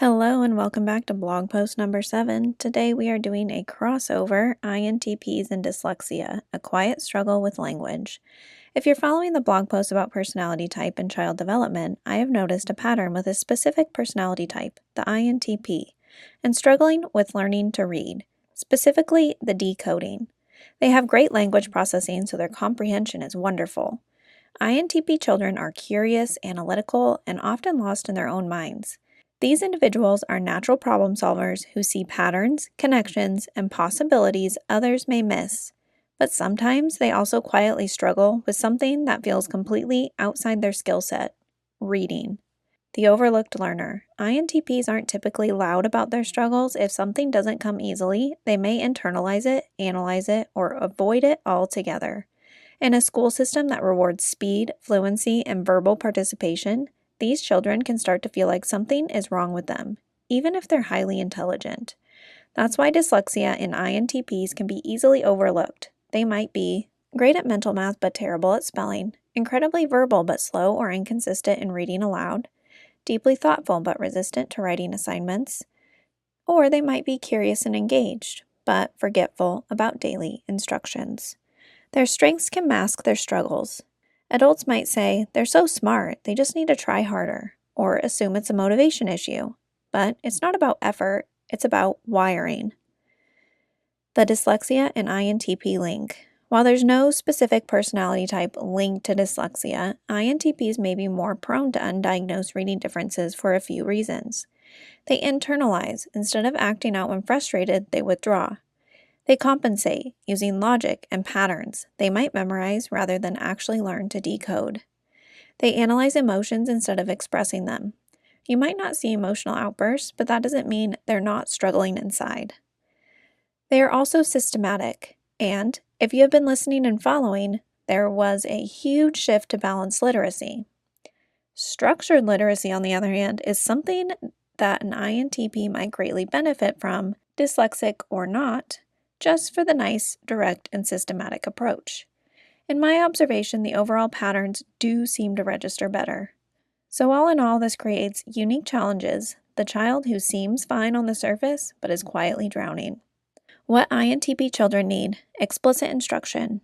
Hello and welcome back to blog post number 7. Today we are doing a crossover, INTPs and dyslexia, a quiet struggle with language. If you're following the blog post about personality type and child development, I have noticed a pattern with a specific personality type, the INTP, and struggling with learning to read, specifically the decoding. They have great language processing, so their comprehension is wonderful. INTP children are curious, analytical, and often lost in their own minds. These individuals are natural problem solvers who see patterns, connections, and possibilities others may miss. But sometimes they also quietly struggle with something that feels completely outside their skill set: reading. The overlooked learner. INTPs aren't typically loud about their struggles. If something doesn't come easily, they may internalize it, analyze it, or avoid it altogether. In a school system that rewards speed, fluency, and verbal participation, these children can start to feel like something is wrong with them, even if they're highly intelligent. That's why dyslexia in INTPs can be easily overlooked. They might be great at mental math but terrible at spelling, incredibly verbal but slow or inconsistent in reading aloud, deeply thoughtful but resistant to writing assignments, or they might be curious and engaged, but forgetful about daily instructions. Their strengths can mask their struggles. Adults might say, they're so smart, they just need to try harder, or assume it's a motivation issue. But it's not about effort, it's about wiring. The dyslexia and INTP link. While there's no specific personality type linked to dyslexia, INTPs may be more prone to undiagnosed reading differences for a few reasons. They internalize. Instead of acting out when frustrated, they withdraw. They compensate, using logic and patterns they might memorize rather than actually learn to decode. They analyze emotions instead of expressing them. You might not see emotional outbursts, but that doesn't mean they're not struggling inside. They are also systematic, and if you have been listening and following, there was a huge shift to balanced literacy. Structured literacy, on the other hand, is something that an INTP might greatly benefit from, dyslexic or not, just for the nice, direct, and systematic approach. In my observation, the overall patterns do seem to register better. So all in all, this creates unique challenges: the child who seems fine on the surface, but is quietly drowning. What INTP children need: explicit instruction.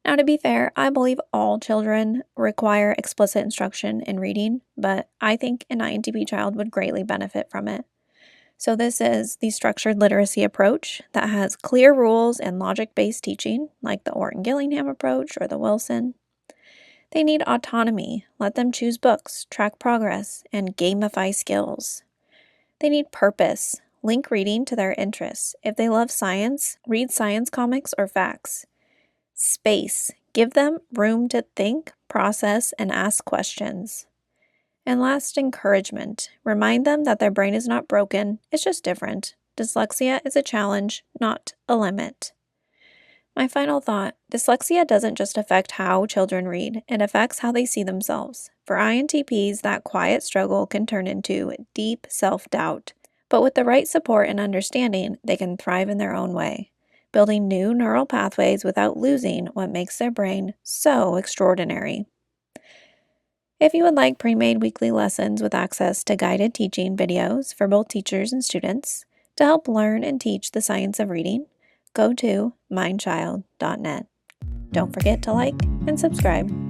Now, to be fair, I believe all children require explicit instruction in reading, but I think an INTP child would greatly benefit from it. So this is the structured literacy approach that has clear rules and logic-based teaching, like the Orton-Gillingham approach or the Wilson. They need autonomy. Let them choose books, track progress, and gamify skills. They need purpose. Link reading to their interests. If they love science, read science comics or facts. Space. Give them room to think, process, and ask questions. And last, encouragement. Remind them that their brain is not broken, it's just different. Dyslexia is a challenge, not a limit. My final thought: dyslexia doesn't just affect how children read, it affects how they see themselves. For INTPs, that quiet struggle can turn into deep self-doubt. But with the right support and understanding, they can thrive in their own way, building new neural pathways without losing what makes their brain so extraordinary. If you would like pre-made weekly lessons with access to guided teaching videos for both teachers and students to help learn and teach the science of reading, go to mindchild.net. Don't forget to like and subscribe.